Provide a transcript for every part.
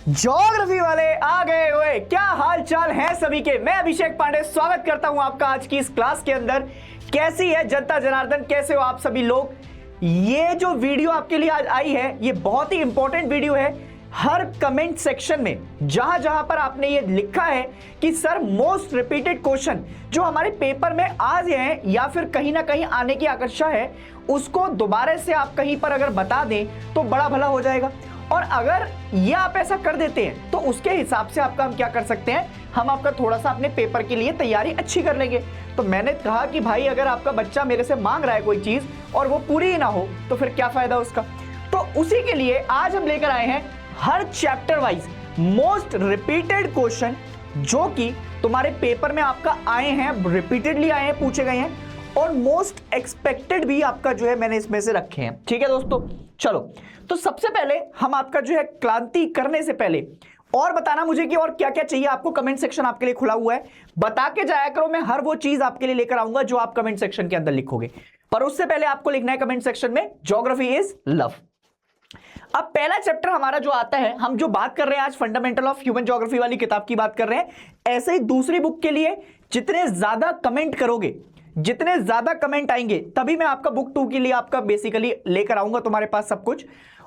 Geography वाले आ गए हुए। क्या हाल चाल है सभी के। मैं अभिषेक पांडे स्वागत करता हूं आपका आज की इस क्लास के अंदर। कैसी है जनता जनार्दन, कैसे हो आप सभी लोग। ये जो वीडियो आपके लिए आज आई है ये बहुत ही इंपॉर्टेंट वीडियो है। हर कमेंट सेक्शन में जहां जहां पर आपने ये लिखा है कि सर मोस्ट रिपीटेड क्वेश्चन जो हमारे पेपर में आ गए हैं या फिर कहीं ना कहीं आने की आकांक्षा है, उसको दोबारा से आप कहीं पर अगर बता दें तो बड़ा भला हो जाएगा। और अगर ये आप ऐसा कर देते हैं तो उसके हिसाब से आपका हम क्या कर सकते हैं, हम आपका थोड़ा सा अपने पेपर के लिए तैयारी अच्छी कर लेंगे। तो मैंने कहा कि भाई अगर आपका बच्चा मेरे से मांग रहा है कोई चीज और वो पूरी ही ना हो तो फिर क्या फायदा उसका। तो उसी के लिए आज हम लेकर आए हैं हर chapter wise most repeated question जो कि तुम्हारे पेपर में आपका आए हैं, रिपीटेडली आए हैं, पूछे गए हैं और मोस्ट एक्सपेक्टेड भी आपका जो है मैंने इसमें से रखे हैं। ठीक है दोस्तों, चलो तो सबसे पहले हम आपका जो है क्रांति करने से पहले और बताना मुझे कि और क्या क्या चाहिए आपको। कमेंट सेक्शन आपके लिए खुला हुआ है, बता के जाया करो। मैं हर वो चीज आपके लिए लेकर आऊंगा जो आप कमेंट सेक्शन के अंदर लिखोगे, पर उससे पहले आपको लिखना है कमेंट सेक्शन में ज्योग्राफी इज लव। अब पहला चैप्टर हमारा जो आता है, हम जो बात कर रहे हैं आज फंडामेंटल ऑफ ह्यूमन ज्योग्राफी वाली किताब की बात कर रहे हैं। ऐसे ही दूसरी बुक के लिए जितने ज्यादा कमेंट करोगे, जितने ज्यादा कमेंट आएंगे, तभी मैं आपका बुक 2 के लिए आपका बेसिकली लेकर आऊंगा तुम्हारे पास सब कुछ।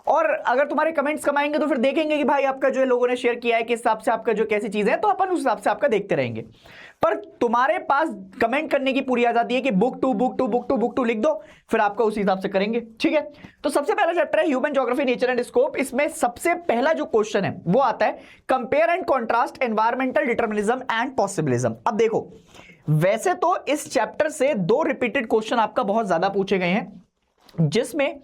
और अगर तुम्हारे कमेंट्स कम आएंगे तो फिर देखेंगे कि भाई आपका जो है लोगों ने शेयर किया है किस हिसाब से आपका जो कैसी चीज है, तो अपन उस हिसाब से आपका देखते रहेंगे। पर तुम्हारे पास कमेंट करने की पूरी आजादी है कि बुक टू लिख दो, फिर आपका उसी हिसाब से करेंगे। ठीक है, तो सबसे पहला चैप्टर है human geography nature and scope. इसमें सबसे पहला जो क्वेश्चन है वो आता है compare and contrast environmental determinism and possibilism. अब देखो, वैसे तो इस चैप्टर से 2 रिपीटेड क्वेश्चन आपका बहुत ज्यादा पूछे गए हैं, जिसमें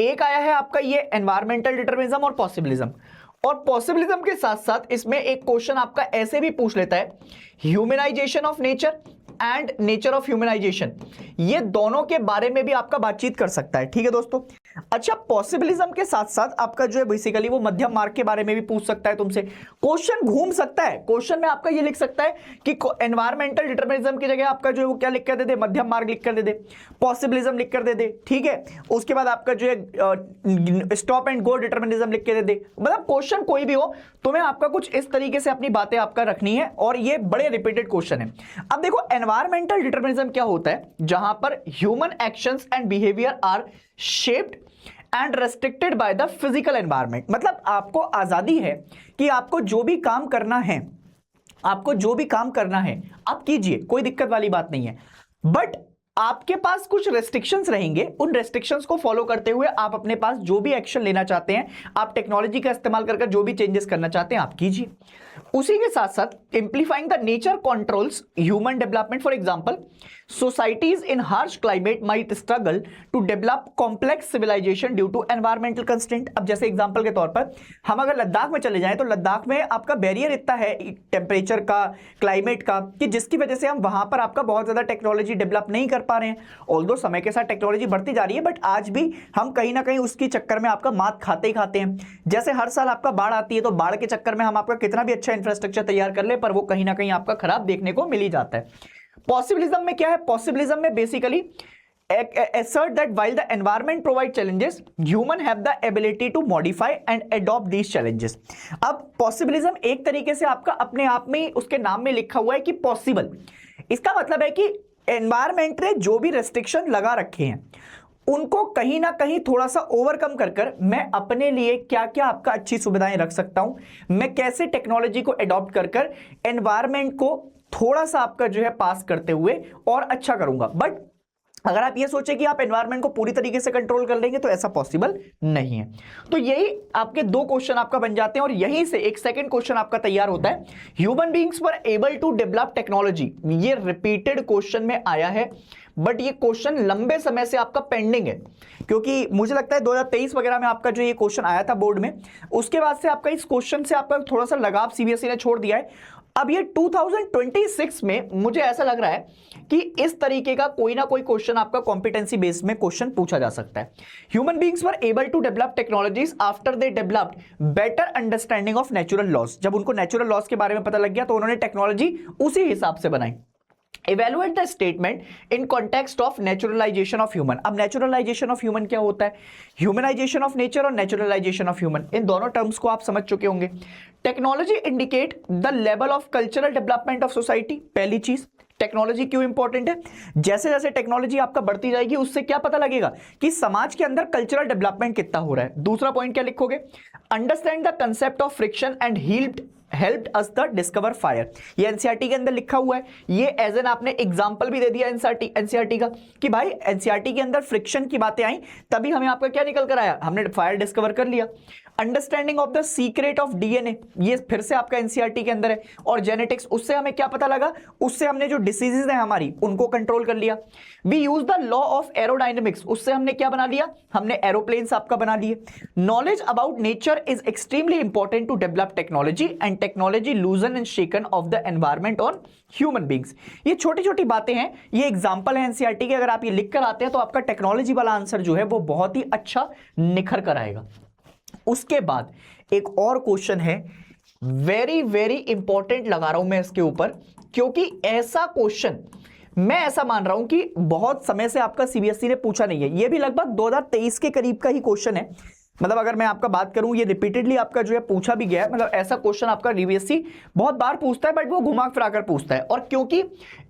एक आया है आपका ये एनवायरमेंटल डिटर्मिनिज्म और पॉसिबिलिज्म। और पॉसिबिलिज्म के साथ साथ इसमें एक क्वेश्चन आपका ऐसे भी पूछ लेता है humanisation of nature and nature of humanisation. ये दोनों के बारे में भी आपका बातचीत कर सकता है। ठीक है दोस्तों, अच्छा पॉसिबिलिज्म के साथ साथ आपका जो है बेसिकली वो मध्यम मार्ग के बारे में भी पूछ सकता है तुमसे। क्वेश्चन घूम सकता है, क्वेश्चन में आपका ये लिख सकता है कि एनवायरमेंटल डिटर्मिनिज्म की जगह आपका जो है वो क्या लिख कर दे दे, मध्यम मार्ग लिख कर दे दे, पॉसिबिलिज्म लिख कर दे दे। ठीक है, उसके बाद आपका जो है स्टॉप एंड गो डिटर्मिनिज्म लिख के दे दे। मतलब क्वेश्चन कोई भी हो, तुम्हें आपका कुछ इस तरीके से अपनी बातें आपका रखनी है और ये बड़े रिपीटेड क्वेश्चन है। अब देखो एनवायरमेंटल डिटर्मिनिज्म क्या होता है, जहां पर human actions and behaviour are shaped and restricted by the physical environment. मतलब आपको आजादी है कि आपको जो भी काम करना है, आपको जो भी काम करना है आप कीजिए, कोई दिक्कत वाली बात नहीं है। बट आपके पास कुछ रेस्ट्रिक्शंस रहेंगे, उन रेस्ट्रिक्शंस को फॉलो करते हुए आप अपने पास जो भी एक्शन लेना चाहते हैं, आप टेक्नोलॉजी का इस्तेमाल करके जो भी चेंजेस करना चाहते हैं आप कीजिए। उसी के साथ साथ exemplifying the nature controls human development. For example societies in harsh climate might struggle to develop complex civilization due to environmental constraint। अब जैसे एग्जांपल के तौर पर हम अगर लद्दाख में चले जाएं तो लद्दाख में आपका बैरियर इतना है टेम्परेचर का, क्लाइमेट का, कि जिसकी वजह से हम वहां पर आपका बहुत ज्यादा टेक्नोलॉजी डेवलप नहीं कर पा रहे हैं। ऑल्दो समय के साथ टेक्नोलॉजी बढ़ती जा रही है, बट आज भी हम कहीं ना कहीं उसके चक्कर में आपका मात खाते ही खाते हैं। जैसे हर साल आपका बाढ़ आती है तो बाढ़ के चक्कर में हम आपका कितना भी अच्छा इंफ्रास्ट्रक्चर तैयार कर ले, पर वो कहीं ना कहीं आपका खराब देखने को मिल ही जाता है। पॉसिबिलिज्म में क्या है, पॉसिबिलिज्म में basically assert that while the environment provide challenges, human have the ability to modify and adopt these challenges। अब पॉसिबिलिज्म एक तरीके से आपका अपने आप में उसके नाम में लिखा हुआ है कि पॉसिबल। इसका मतलब है कि एनवायरमेंट ने जो भी रेस्ट्रिक्शन लगा रखे हैं उनको कहीं ना कहीं थोड़ा सा ओवरकम कर कर मैं अपने लिए क्या क्या आपका अच्छी सुविधाएं रख सकता हूं, मैं कैसे टेक्नोलॉजी को अडॉप्ट कर कर एनवायरमेंट को थोड़ा सा आपका जो है पास करते हुए और अच्छा करूंगा। बट अगर आप ये सोचे कि आप एनवायरनमेंट को पूरी तरीके से कंट्रोल कर लेंगे तो ऐसा पॉसिबल नहीं है। तो यही आपके 2 क्वेश्चन आपका बन जाते हैं और यहीं से एक सेकंड क्वेश्चन आपका तैयार होता है, human beings were able to develop technology. ये रिपीटेड क्वेश्चन में आया है, बट ये क्वेश्चन लंबे समय से आपका पेंडिंग है, क्योंकि मुझे लगता है 2023 वगैरह में आपका जो ये क्वेश्चन आया था बोर्ड में, उसके बाद से आपका इस क्वेश्चन से आपका थोड़ा सा लगाव सीबीएसई ने छोड़ दिया है। अब ये 2026 में मुझे ऐसा लग रहा है कि इस तरीके का कोई ना कोई क्वेश्चन आपका कॉम्पिटेंसी बेस में क्वेश्चन पूछा जा सकता है। Human beings were able to develop technologies after they developed better understanding of natural laws. जब उनको नेचुरल लॉज के बारे में पता लग गया तो उन्होंने टेक्नोलॉजी उसी हिसाब से बनाई। Evaluate the statement in context of naturalisation of human. अब नेचुरलाइजेशन ऑफ ह्यूमन क्या होता है? ह्यूमनाइजेशन ऑफ नेचर और नेचुरलाइजेशन ऑफ ह्यूमन, इन दोनों टर्म्स को आप समझ चुके होंगे। Technology indicate the level of cultural development of society. पहली चीज, टेक्नोलॉजी क्यों इंपॉर्टेंट है? जैसे जैसे टेक्नोलॉजी आपका बढ़ती जाएगी उससे क्या पता लगेगा कि समाज के अंदर कल्चरल डेवलपमेंट कितना हो रहा है। दूसरा पॉइंट क्या लिखोगे? Understand the concept of friction and helped us the discover fire. ये एनसीईआरटी के अंदर लिखा हुआ है। ये एज एन आपने एग्जांपल भी दे दिया एनसीईआरटी का कि भाई एनसीईआरटी के अंदर फ्रिक्शन की बातें आई तभी हमें आपका क्या निकल कर आया, हमने फायर डिस्कवर कर लिया। Understanding of the secret of DNA, ये फिर से आपका एनसीईआरटी के अंदर है। और जेनेटिक्स, उससे हमें क्या पता लगा? उससे हमने जो डिसीजेज हैं हमारी उनको कंट्रोल कर लिया। We use the law of aerodynamics, उससे हमने क्या बना लिया? हमने एरोप्लेन्स आपका बना लिए। Knowledge about nature is extremely important to develop technology and technology loosen and shaken of the environment on human beings. ये छोटी छोटी बातें हैं, ये एग्जाम्पल है एनसीईआरटी के। अगर आप ये लिख कर आते हैं तो आपका टेक्नोलॉजी वाला आंसर जो है वो बहुत ही अच्छा निखर कर आएगा। उसके बाद एक और क्वेश्चन है, वेरी वेरी इंपॉर्टेंट लगा रहा हूं मैं इसके ऊपर, क्योंकि ऐसा क्वेश्चन मैं ऐसा मान रहा हूं कि बहुत समय से आपका सीबीएसई ने पूछा नहीं है। ये भी लगभग 2023 के करीब का ही क्वेश्चन है। मतलब अगर मैं आपका बात करूं, ये रिपीटेडली आपका जो है पूछा भी गया है। मतलब ऐसा क्वेश्चन आपका सीबीएसई बहुत बार पूछता है, बट वो घुमा फिरा कर पूछता है। और क्योंकि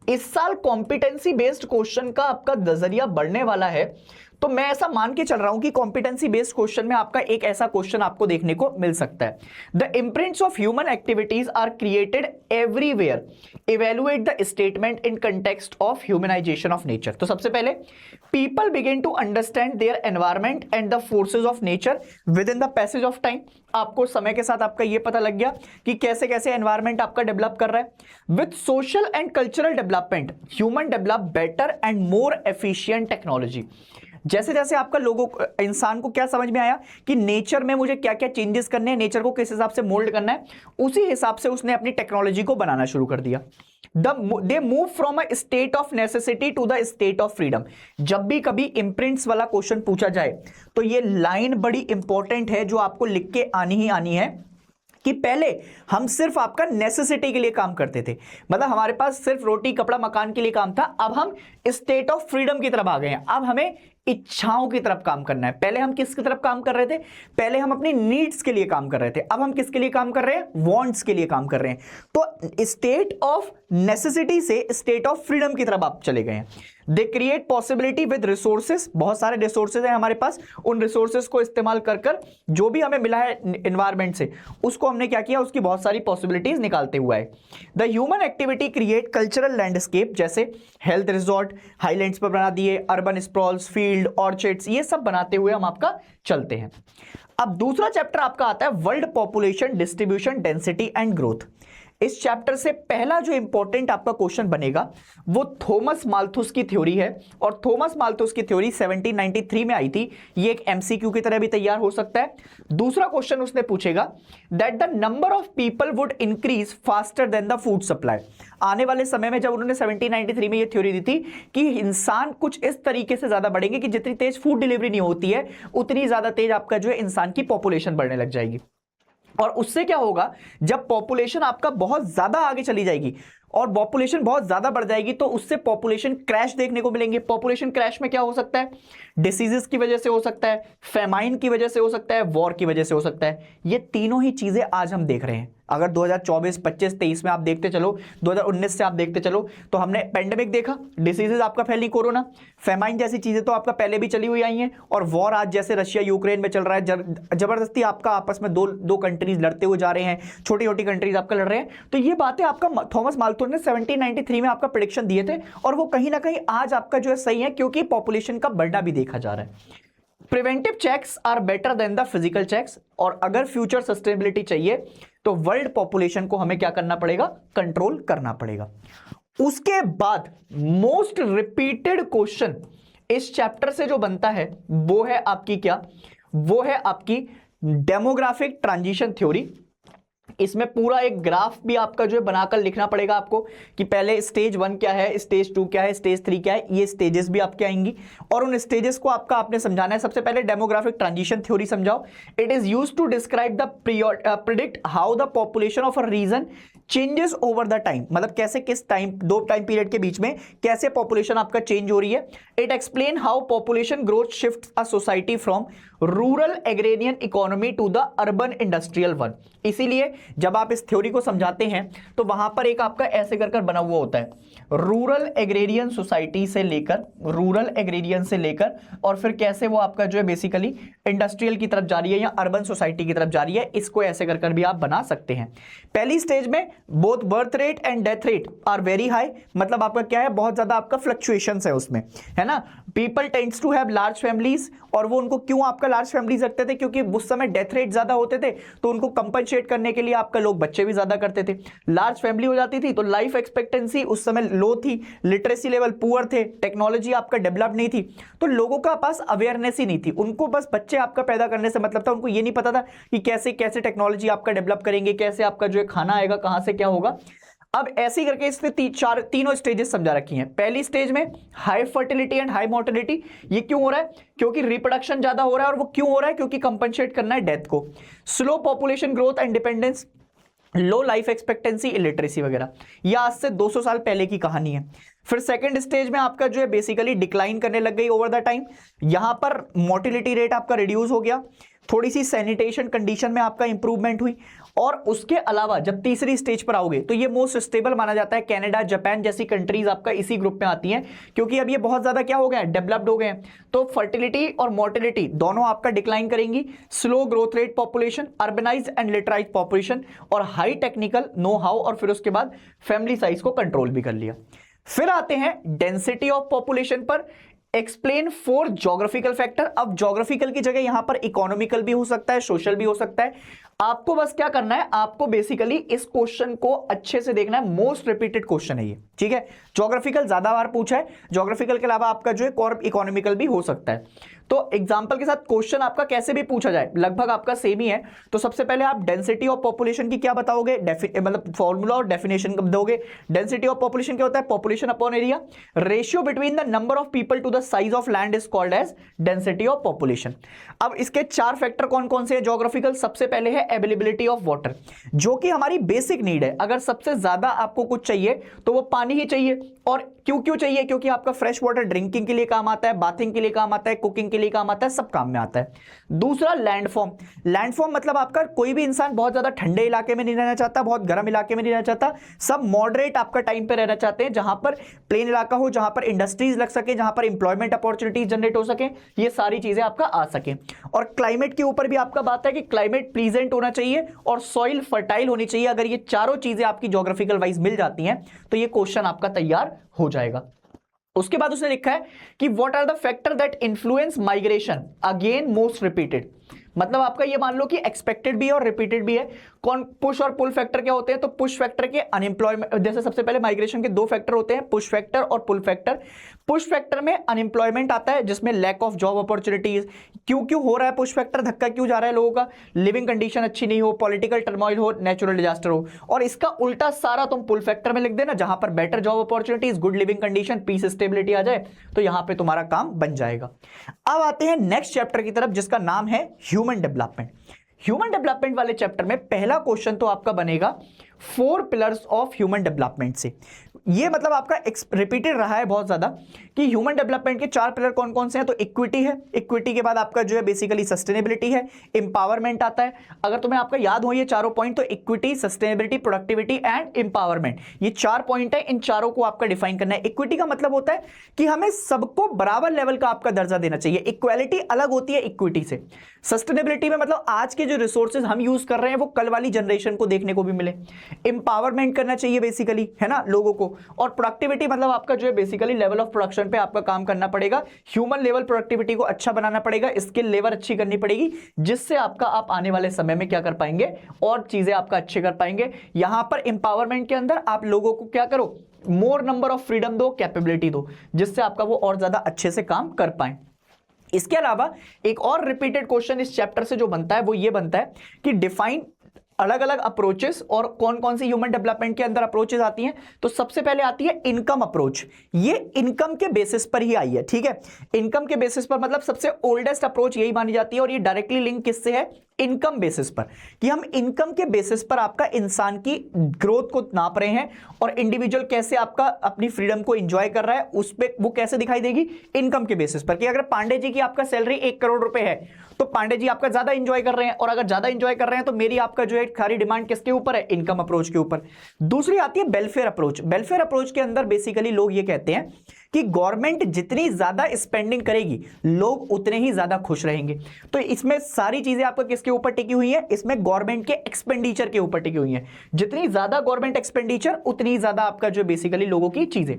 इस साल कॉम्पिटेंसी बेस्ड क्वेश्चन का आपका नजरिया बढ़ने वाला है, तो मैं ऐसा मान के चल रहा हूं कि कॉम्पिटेंसी बेस्ड क्वेश्चन में आपका एक ऐसा क्वेश्चन आपको देखने को मिल सकता है। The imprints of human activities are created everywhere, evaluate the statement in context of humanization of nature. तो सबसे पहले, people begin to understand their environment and the forces of nature within the passage of time. आपको समय के साथ आपका ये पता लग गया कि कैसे कैसे एनवायरमेंट आपका डेवलप कर रहा है। With social and cultural development human develop better and more efficient technology. जैसे जैसे आपका लोगों इंसान को क्या समझ में आया कि नेचर में मुझे क्या क्या चेंजेस करने हैं, नेचर को किस हिसाब से मोल्ड करना है, उसी हिसाब से उसने अपनी टेक्नोलॉजी को बनाना शुरू कर दिया। They move from a state of necessity to the state of freedom. जब भी कभी इम्प्रिंट्स वाला क्वेश्चन पूछा जाए तो ये लाइन बड़ी इंपॉर्टेंट है जो आपको लिख के आनी ही आनी है कि पहले हम सिर्फ आपका नेसेसिटी के लिए काम करते थे, मतलब हमारे पास सिर्फ रोटी कपड़ा मकान के लिए काम था। अब हम स्टेट ऑफ फ्रीडम की तरफ आ गए हैं। अब हमें इच्छाओं की तरफ काम करना है। पहले हम किसकी तरफ काम कर रहे थे? पहले हम अपनी नीड्स के लिए काम कर रहे थे। अब हम किसके लिए काम कर रहे हैं? वांट्स के लिए काम कर रहे हैं। तो स्टेट ऑफ नेसेसिटी से स्टेट ऑफ फ्रीडम की तरफ आप चले गए हैं। They create possibility with resources, बहुत सारे रिसोर्सेज हैं हमारे पास, उन रिसोर्सेज को इस्तेमाल कर कर जो भी हमें मिला है एनवायरमेंट से, उसको हमने क्या किया, उसकी बहुत सारी पॉसिबिलिटीज निकालते हुए आए। The human activity create cultural landscape, जैसे हेल्थ रिजॉर्ट हाईलैंड्स पर बना दिए, अर्बन स्प्रॉल्स, फील्ड, ऑर्चिड्स, ये सब बनाते हुए हम आपका चलते हैं। अब दूसरा चैप्टर आपका आता है world population distribution density and growth. इस चैप्टर से पहला जो इंपॉर्टेंट आपका क्वेश्चन बनेगा वो थॉमस माल्थस की थ्योरी है। और थॉमस माल्थस की थ्योरी 1793 में आई थी। ये एक एमसीक्यू की तरह भी तैयार हो सकता है। दूसरा क्वेश्चन उसने पूछेगा that the number of people would increase faster than the food supply. आने वाले समय में जब उन्होंने 1793 में ये थ्योरी दी थी कि इंसान कुछ इस तरीके से ज्यादा बढ़ेंगे कि जितनी तेज फूड डिलीवरी नहीं होती है उतनी ज्यादा तेज आपका जो है इंसान की पॉपुलेशन बढ़ने लग जाएगी। और उससे क्या होगा, जब पॉपुलेशन आपका बहुत ज्यादा आगे चली जाएगी और पॉपुलेशन बहुत ज्यादा बढ़ जाएगी तो उससे पॉपुलेशन क्रैश देखने को मिलेंगे। पॉपुलेशन क्रैश में क्या हो सकता है? डिसीजेस की वजह से हो सकता है, फेमाइन की वजह से हो सकता है, वॉर की वजह से हो सकता है। ये तीनों ही चीजें आज हम देख रहे हैं। अगर 2024, 25, 23 में आप देखते चलो, 2019 से आप देखते चलो, तो हमने पेंडेमिक देखा, डिसीजेस आपका फैली, कोरोना, फेमाइन जैसी चीजें तो आपका पहले भी चली हुई आई हैं, और वॉर आज जैसे रशिया यूक्रेन में चल रहा है, जबरदस्ती आपका आपस में दो कंट्रीज लड़ते हुए जा रहे हैं, छोटी छोटी कंट्रीज आपका लड़ रहे हैं। तो ये बातें आपका थॉमस माल्थस ने 1793 में आपका प्रेडिक्शन दिए थे, और वो कहीं ना कहीं आज आपका जो है सही है, क्योंकि पॉपुलेशन का बढ़ना भी देखा जा रहा है। Preventive checks are better than the physical checks, और अगर फ्यूचर सस्टेनेबिलिटी चाहिए तो वर्ल्ड पॉपुलेशन को हमें क्या करना पड़ेगा? कंट्रोल करना पड़ेगा। उसके बाद मोस्ट रिपीटेड क्वेश्चन इस चैप्टर से जो बनता है वो है आपकी क्या? वो है आपकी डेमोग्राफिक ट्रांजिशन थ्योरी। इसमें पूरा एक ग्राफ भी आपका जो है बनाकर लिखना पड़ेगा आपको कि पहले स्टेज 1 क्या है, स्टेज 2 क्या है, स्टेज 3 क्या है, ये स्टेजेस भी आपके आएंगी, और उन स्टेजेस को आपने समझाना है। सबसे पहले डेमोग्राफिक ट्रांजिशन थ्योरी समझाओ। It is used to describe the predict how the population of a region changes over the time, मतलब कैसे किस टाइम, दो टाइम पीरियड के बीच में कैसे पॉपुलेशन आपका चेंज हो रही है। It explain how population growth shifts a society from rural agrarian economy to the urban industrial one. इसीलिए जब आप इस थ्योरी को समझाते हैं तो वहां पर एक आपका ऐसे कर बना हुआ होता है, रूरल एग्रेरियन सोसाइटी से लेकर, रूरल एग्रेरियन से लेकर और फिर कैसे वो आपका जो है बेसिकली इंडस्ट्रियल की तरफ जा रही है या अर्बन सोसाइटी की तरफ जा रही है, इसको ऐसे कर भी आप बना सकते हैं। पहली स्टेज में both birth rate and death rate are very high, मतलब आपका क्या है, बहुत ज्यादा आपका फ्लक्चुएशंस है उसमें, है ना। People tends to have large families, और वो उनको क्यों आपका लार्ज फैमिलीज रखते थे, क्योंकि उस समय डेथ रेट ज्यादा होते थे, तो उनको कंपनसेट करने के लिए आपका लोग बच्चे भी ज्यादा करते थे। लार्ज फैमिली हो जाती थी तो लाइफ एक्सपेक्टेंसी उस समय लो थी, लिटरेसी लेवल पुअर थे, टेक्नोलॉजी आपका डेवलप नहीं थी, तो लोगों का पास अवेयरनेस ही नहीं थी, उनको बस बच्चे आपका पैदा करने से मतलब था, उनको ये नहीं पता था कि कैसे कैसे टेक्नोलॉजी आपका डेवलप करेंगे, कैसे आपका जो है खाना आएगा, कहां से क्या होगा। अब ऐसे ही करके इसमें तीनों स्टेजेस समझा रखी हैं। पहली स्टेज में high fertility and high mortality, ये क्यों हो रहा है, क्योंकि रिप्रोडक्शन ज्यादा हो रहा है, और वो क्यों हो रहा है, क्योंकि कंपनसेट करना है डेथ को। Slow population growth and dependence, low life expectancy, illiteracy वगैरह, यह आज से 200 साल पहले की कहानी है। फिर सेकंड स्टेज में आपका जो है बेसिकली डिक्लाइन करने लग गई ओवर द टाइम, यहां पर मोर्टिलिटी रेट आपका रिड्यूस हो गया, थोड़ी सी सैनिटेशन कंडीशन में आपका इंप्रूवमेंट हुई, और उसके अलावा जब तीसरी स्टेज पर आओगे तो ये मोस्ट स्टेबल माना जाता है। कनाडा, जापान जैसी कंट्रीज आपका इसी ग्रुप में आती हैं, क्योंकि अब ये बहुत ज्यादा क्या हो गए हैं, डेवलप्ड हो गए हैं, तो फर्टिलिटी और मोर्टिलिटी दोनों आपका डिक्लाइन करेंगी। Slow growth rate population, urbanised and literised population, और हाई टेक्निकल नो हाउ, और फिर उसके बाद फैमिली साइज को कंट्रोल भी कर लिया। फिर आते हैं डेंसिटी ऑफ पॉपुलेशन पर। Explain 4 geographical factor. अब ज्योग्राफिकल की जगह यहां पर इकोनॉमिकल भी हो सकता है, सोशल भी हो सकता है। आपको बस क्या करना है, आपको बेसिकली इस क्वेश्चन को अच्छे से देखना है, मोस्ट रिपीटेड क्वेश्चन है ये, ठीक है। ज्योग्राफिकल ज्यादा बार पूछा है, ज्योग्राफिकल के अलावा आपका जो है और इकोनॉमिकल भी हो सकता है। तो एग्जांपल के साथ क्वेश्चन आपका कैसे भी पूछा जाए लगभग आपका सेम ही है। तो सबसे पहले आप डेंसिटी ऑफ पॉपुलेशन की क्या बताओगे, मतलब फॉर्मूला और डेफिनेशन कब दोगे। डेंसिटी ऑफ पॉपुलेशन क्या होता है, population upon area, ratio between the number of people to the size of land is called as density of population. अब इसके 4 फैक्टर कौन कौन से हैं ज्योग्राफिकल। सबसे पहले है अवेलेबिलिटी ऑफ वाटर, जो कि हमारी बेसिक नीड है। अगर सबसे ज्यादा आपको कुछ चाहिए तो वो पानी ही चाहिए, और क्यों चाहिए, क्योंकि आपका फ्रेश वाटर ड्रिंकिंग के लिए काम आता है, बाथिंग के लिए काम आता है, कुकिंग के लिए काम आता है, सब काम में आता है। दूसरा लैंडफॉर्म, लैंडफॉर्म मतलब आपका कोई भी इंसान बहुत ज्यादा ठंडे इलाके में नहीं रहना चाहता, बहुत गर्म इलाके में नहीं रहना चाहता, सब मॉडरेट आपका टाइम पे रहना चाहते हैं, जहां पर प्लेन इलाका हो, जहां पर इंडस्ट्रीज लग सके, जहां पर इंप्लॉयमेंट अपॉर्चुनिटीज जनरेट हो सके, ये सारी चीजें आपका आ सके। और क्लाइमेट के ऊपर भी आपका बात है कि क्लाइमेट प्लीजेंट होना चाहिए और सॉइल फर्टाइल होनी चाहिए। अगर ये चारों चीजें आपकी ज्योग्राफिकल वाइज मिल जाती हैं तो ये क्वेश्चन आपका तैयार हो जाएगा। उसके बाद उसने लिखा है कि what are the factor that influence migration, again most repeated, मतलब आपका ये मान लो कि एक्सपेक्टेड भी है और रिपीटेड भी है। कौन पुश और पुल फैक्टर क्या होते हैं, तो पुश फैक्टर के अनएम्प्लॉयमेंट, जैसे सबसे पहले माइग्रेशन के 2 फैक्टर होते हैं, पुश फैक्टर और पुल फैक्टर। पुश फैक्टर में अनएम्प्लॉयमेंट आता है, जिसमें लैक ऑफ जॉब अपॉर्चुनिटीज। क्यों हो रहा है पुश फैक्टर, धक्का क्यों जा रहा है लोगों का, लिविंग कंडीशन अच्छी नहीं हो, पॉलिटिकल टर्मोइल हो, नेचुरल डिजास्टर हो। और इसका उल्टा सारा तुम पुल फैक्टर में लिख देना, जहां पर better job opportunities, good living condition, peace, stability आ जाए, तो यहां पे तुम्हारा काम बन जाएगा। अब आते हैं नेक्स्ट चैप्टर की तरफ, जिसका नाम है ह्यूमन डेवलपमेंट। ह्यूमन डेवलपमेंट वाले चैप्टर में पहला क्वेश्चन तो आपका बनेगा 4 पिलर्स ऑफ ह्यूमन डेवलपमेंट से। ये मतलब आपका रिपीटेड रहा है बहुत ज्यादा कि ह्यूमन डेवलपमेंट के 4 पिलर कौन कौन से हैं। तो इक्विटी है, इक्विटी के बाद आपका जो है बेसिकली सस्टेनेबिलिटी है, एम्पावरमेंट आता है। अगर तुम्हें आपका याद हो ये चारों पॉइंट, तो equity, sustainability, productivity and empowerment, ये 4 पॉइंट है। इन चारों को आपका डिफाइन करना है। इक्विटी का मतलब होता है कि हमें सबको बराबर लेवल का आपका दर्जा देना चाहिए। इक्वालिटी अलग होती है इक्विटी से। सस्टेनेबिलिटी में मतलब आज के जो रिसोर्सेज हम यूज कर रहे हैं वो कल वाली जनरेशन को देखने को भी मिले। एम्पावरमेंट करना चाहिए बेसिकली, है ना, लोगों को। और प्रोडक्टिविटी मतलब आपका जो है बेसिकली लेवल ऑफ प्रोडक्शन पे आपका काम करना पड़ेगा। ह्यूमन लेवल प्रोडक्टिविटी को अच्छा बनाना पड़ेगा, स्किल लेवल अच्छी करनी पड़ेगी, जिससे आपका आप आने वाले समय में क्या कर पाएंगे, और चीजें आपका अच्छे कर पाएंगे। यहां पर एम्पावरमेंट के अंदर आप लोगों को क्या करो, मोर नंबर ऑफ फ्रीडम दो, कैपेबिलिटी दो, जिससे आपका वो और ज्यादा अच्छे से काम कर पाए। इसके अलावा एक और रिपीटेड क्वेश्चन इस चैप्टर से जो बनता है वो ये बनता है कि डिफाइन अलग अलग अप्रोचेस, और कौन कौन सी ह्यूमन डेवलपमेंट के अंदर अप्रोचेस आती हैं। तो सबसे पहले आती है इनकम अप्रोच। ये इनकम के बेसिस पर ही आई है, ठीक है। इनकम के बेसिस पर मतलब सबसे ओल्डेस्ट अप्रोच यही मानी जाती है, और ये डायरेक्टली लिंक किससे है, इनकम बेसिस पर, कि हम इनकम के बेसिस पर आपका इंसान की ग्रोथ को नाप रहे हैं और इंडिविजुअल कैसे आपका अपनी फ्रीडम को एंजॉय कर रहा है, उस पे वो कैसे दिखाई देगी, इनकम के बेसिस पर। कि अगर पांडे जी की आपका सैलरी 1 करोड़ रुपए है तो पांडे जी आपका ज्यादा एंजॉय कर रहे हैं, और अगर ज्यादा एंजॉय कर रहे हैं तो मेरी आपका जो है सारी डिमांड किसके ऊपर है, इनकम अप्रोच के ऊपर। दूसरी आती है वेलफेयर अप्रोच। वेलफेयर अप्रोच के अंदर बेसिकली लोग ये कहते हैं कि गवर्नमेंट जितनी ज्यादा स्पेंडिंग करेगी लोग उतने ही ज्यादा खुश रहेंगे। तो इसमें सारी चीजें आपको किसके ऊपर टिकी हुई है, इसमें गवर्नमेंट के एक्सपेंडिचर के ऊपर टिकी हुई है। जितनी ज्यादा गवर्नमेंट एक्सपेंडिचर उतनी ज्यादा आपका जो बेसिकली लोगों की चीजें।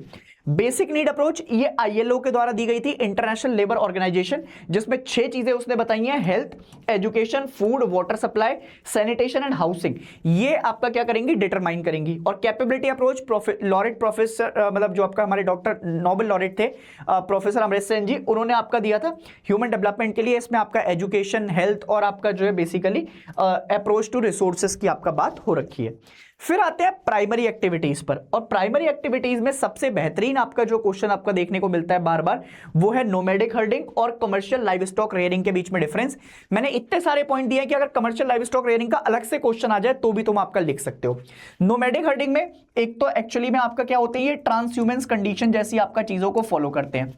बेसिक नीड अप्रोच ये आईएलओ के द्वारा दी गई थी, इंटरनेशनल लेबर ऑर्गेनाइजेशन, जिसमें 6 चीजें उसने बताई हैं, health, education, food, water supply, sanitation and housing. ये आपका क्या करेंगी, डिटरमाइन करेंगी। और कैपेबिलिटी अप्रोच लॉरेट प्रोफेसर मतलब जो आपका हमारे डॉक्टर नोबेल लॉरेट थे प्रोफेसर अमृत सेन जी, उन्होंने आपका दिया था ह्यूमन डेवलपमेंट के लिए। इसमें आपका एजुकेशन, हेल्थ और आपका जो है बेसिकली अप्रोच टू रिसोर्सेज की आपका बात हो रखी है। फिर आते हैं प्राइमरी एक्टिविटीज पर, और प्राइमरी एक्टिविटीज में सबसे बेहतरीन आपका जो क्वेश्चन आपका देखने को मिलता है बार बार, वो है नोमैडिक हर्डिंग और कमर्शियल लाइव स्टॉक रेयरिंग के बीच में डिफरेंस। मैंने इतने सारे पॉइंट दिए कि अगर कमर्शियल लाइव स्टॉक रेयरिंग का अलग से क्वेश्चन आ जाए तो भी तुम आपका लिख सकते हो। नोमैडिक हर्डिंग में एक तो एक्चुअली में आपका क्या होता है, ये ट्रांसह्यूमेंस कंडीशन जैसी आपका चीजों को फॉलो करते हैं,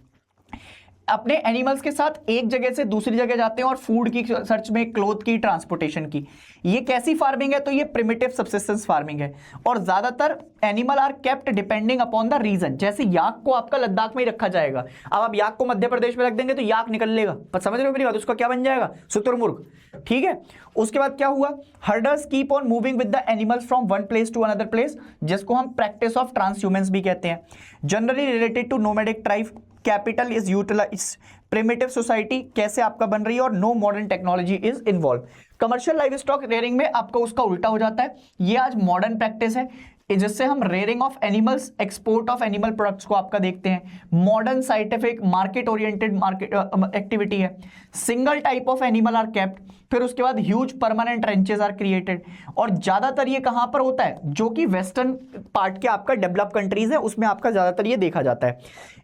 अपने एनिमल्स के साथ एक जगह से दूसरी जगह जाते हैं और फूड की सर्च में, क्लोथ की, ट्रांसपोर्टेशन की। ये कैसी फार्मिंग है, तो ये प्रिमिटिव सब्सिस्टेंस फार्मिंग है, और ज्यादातर animal are kept depending upon the region. जैसे याक को आपका लद्दाख में ही रखा जाएगा, अब आप याक को मध्य प्रदेश में रख देंगे तो याक निकल लेगा, पर समझ रहे हो मेरी बात, उसका क्या बन जाएगा, शुतुरमुर्ग। ठीक है, उसके बाद क्या हुआ, herders keep on moving with the animals from one place to another place, जिसको हम प्रैक्टिस ऑफ ट्रांसह्यूमेंस भी कहते हैं। Generally related to nomadic tribe, capital is utilize, primitive society कैसे आपका बन रही है, और no modern technology is involve. Commercial livestock rearing में आपका उसका उल्टा हो जाता है, ये आज मॉडर्न प्रैक्टिस है जिससे हम rearing of animals, export of animal products को आपका देखते हैं। Modern scientific market oriented market activity है। Single type of animal are kept, फिर उसके बाद huge permanent ranches are created, और ज्यादातर ये कहां पर होता है, जो कि वेस्टर्न पार्ट के आपका डेवलप कंट्रीज है उसमें आपका ज्यादातर ये देखा जाता है।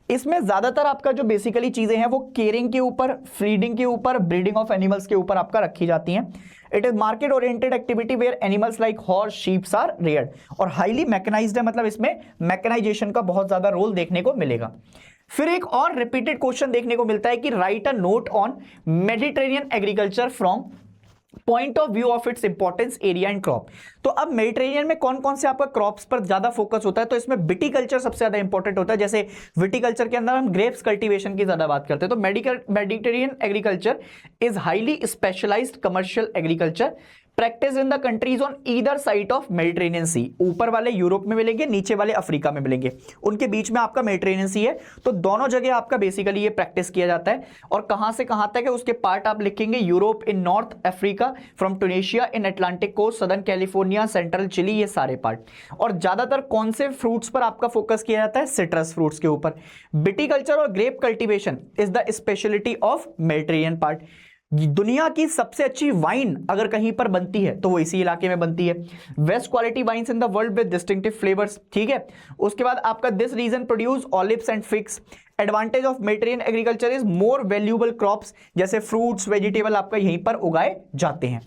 इसमें ज्यादातर आपका जो बेसिकली चीजें हैं वो केयरिंग के ऊपर, फीडिंग के ऊपर, ब्रीडिंग ऑफ एनिमल्स के ऊपर आपका रखी जाती हैं। It is market oriented activity where animals like horse, sheeps are reared, और हाईली मैकेनाइज्ड है, मतलब इसमें मैकेनाइजेशन का बहुत ज्यादा रोल देखने को मिलेगा। फिर एक और रिपीटेड क्वेश्चन देखने को मिलता है कि right a note on Mediterranean agriculture from point of view of its importance, area and crop. तो अब मेडिटेरेनियन में कौन कौन से आपका क्रॉप्स पर ज्यादा फोकस होता है, तो इसमें विटिकल्चर सबसे ज्यादा इंपॉर्टेंट होता है। जैसे विटिकल्चर के अंदर हम ग्रेप्स कल्टीवेशन की ज्यादा बात करते हैं, तो Mediterranean agriculture is highly specialised commercial agriculture practice in the countries on either side of Mediterranean sea. ऊपर वाले यूरोप में मिलेंगे, नीचे वाले अफ्रीका में मिलेंगे, उनके बीच में आपका मेडिटेरेनियन सी है, तो दोनों जगह आपका बेसिकली ये प्रैक्टिस किया जाता है। और कहां से कहां तक है उसके पार्ट आप लिखेंगे, Europe in North Africa, from Tunisia in Atlantic coast, southern California, central Chile, ये सारे पार्ट। और ज्यादातर कौन से फ्रूट्स पर आपका फोकस किया जाता है, सिट्रस फ्रूट्स के ऊपर। विटिकल्चर और grape cultivation is the speciality of Mediterranean part. दुनिया की सबसे अच्छी वाइन अगर कहीं पर बनती है तो वो इसी इलाके में बनती है। Best quality wines in the world with distinctive flavours, ठीक है। उसके बाद आपका this region produce olives and figs. Advantage of Mediterranean agriculture is more valuable crops, जैसे फ्रूट्स, वेजिटेबल आपका यहीं पर उगाए जाते हैं।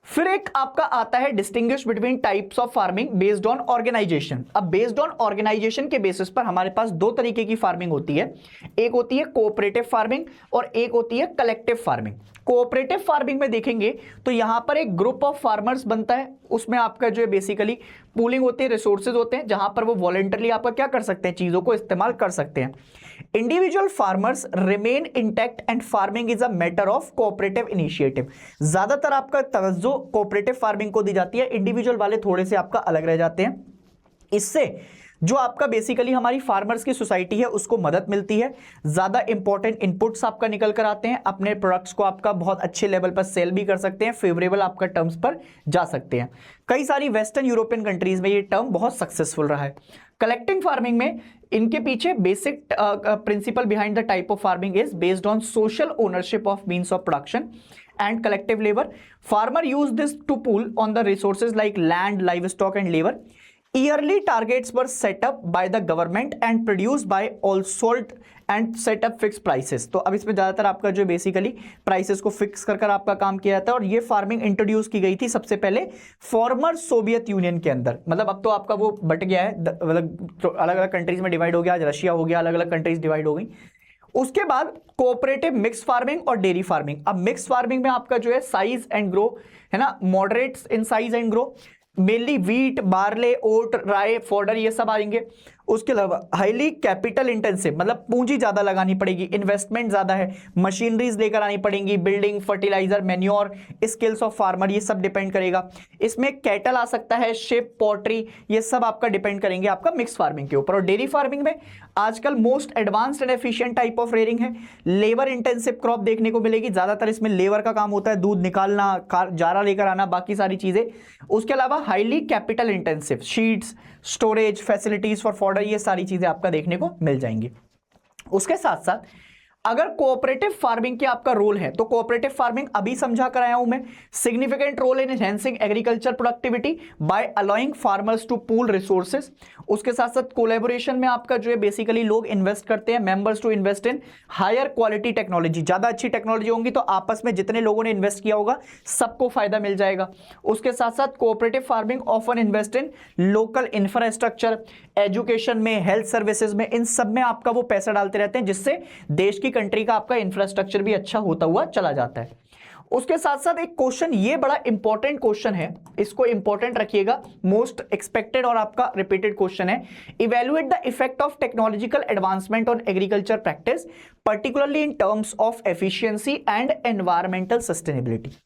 फिर एक आपका आता है distinguish between types of farming based on organisation. अब बेस्ड ऑन ऑर्गेनाइजेशन के बेसिस पर हमारे पास दो तरीके की फार्मिंग होती है, एक होती है कोऑपरेटिव फार्मिंग और एक होती है कलेक्टिव फार्मिंग। कोऑपरेटिव फार्मिंग में देखेंगे तो यहां पर एक ग्रुप ऑफ फार्मर्स बनता है, उसमें आपका जो है बेसिकली पूलिंग होती है, रिसोर्सेज होते हैं, जहां पर वो वॉलंटरली आपका क्या कर सकते हैं, चीजों को इस्तेमाल कर सकते हैं। Individual farmers remain intact and farming is a matter of cooperative initiative. ज्यादातर आपका तवज्जो कोऑपरेटिव फार्मिंग को दी जाती है, इंडिविजुअल वाले थोड़े से आपका अलग रह जाते हैं। इससे जो आपका बेसिकली हमारी फार्मर्स की सोसाइटी है उसको मदद मिलती है, ज्यादा इंपॉर्टेंट इनपुट्स आपका निकल कर आते हैं, अपने प्रोडक्ट्स को आपका बहुत अच्छे लेवल पर सेल भी कर सकते हैं, फेवरेबल आपका टर्म्स पर जा सकते हैं। कई सारी वेस्टर्न यूरोपियन कंट्रीज में ये टर्म बहुत सक्सेसफुल रहा है। कलेक्टिव फार्मिंग में इनके पीछे basic principle behind the type of farming is based on social ownership of means of production and collective labor. Farmer use this to pool on the resources like land, livestock and labor. Yearly targets were set up by the government and produced by all salt and set up fix prices. तो अब इसमें ज्यादातर आपका जो basically prices को fix कर आपका काम किया जाता है। और ये फार्मिंग इंट्रोड्यूस की गई थी सबसे पहले फॉर्मर सोवियत यूनियन के अंदर, मतलब अब तो आपका वो बट गया है, मतलब अलग अलग कंट्रीज में डिवाइड हो गया, आज रशिया हो गया, अलग अलग कंट्रीज डिवाइड हो गई। उसके बाद कोऑपरेटिव मिक्स फार्मिंग और डेयरी फार्मिंग। अब मिक्स फार्मिंग में आपका जो है साइज एंड ग्रो है ना, moderates in size and grow, mainly wheat, barley, oat, rye, fodder ये सब आएंगे। उसके अलावा हाईली कैपिटल इंटेंसिव, मतलब पूंजी ज्यादा लगानी पड़ेगी, इन्वेस्टमेंट ज्यादा है, मशीनरीज लेकर आनी पड़ेंगी, building, fertiliser, manure, skills of farmer, ये सब डिपेंड करेगा। इसमें कैटल आ सकता है, शिप, पोल्ट्री, ये सब आपका डिपेंड करेंगे आपका मिक्स फार्मिंग के ऊपर। और डेयरी फार्मिंग में आजकल most advanced and efficient type of rearing है, लेबर इंटेंसिव क्रॉप देखने को मिलेगी, ज्यादातर इसमें लेबर का काम होता है, दूध निकालना, जारा लेकर आना, बाकी सारी चीजें। उसके अलावा highly capital intensive, sheets, storage, facilities for fodder, ये सारी चीजें आपका देखने को मिल जाएंगी। उसके साथ साथ अगर कोऑपरेटिव फार्मिंग के आपका रोल है तो कोऑपरेटिव फार्मिंग अभी समझा कर आया हूं मैं, significant role in enhancing agriculture productivity by allowing farmers to pool resources. उसके साथ साथ कोलैबोरेशन में आपका जो है बेसिकली लोग इन्वेस्ट करते हैं, members to invest in higher quality technology, ज्यादा अच्छी टेक्नोलॉजी होंगी तो आपस में जितने लोगों ने इन्वेस्ट किया होगा सबको फायदा मिल जाएगा। उसके साथ साथ cooperative farming often invest in local infrastructure, education में, हेल्थ सर्विसेज में, इन सब में आपका वो पैसा डालते रहते हैं, जिससे देश की कंट्री का आपका इंफ्रास्ट्रक्चर भी अच्छा होता हुआ चला जाता है। उसके साथ साथ एक क्वेश्चन, ये बड़ा इंपॉर्टेंट क्वेश्चन है, इसको इंपॉर्टेंट रखिएगा, मोस्ट एक्सपेक्टेड और आपका रिपीटेड क्वेश्चन है, evaluate the effect of technological advancement on agriculture practice particularly in terms of efficiency and environmental sustainability.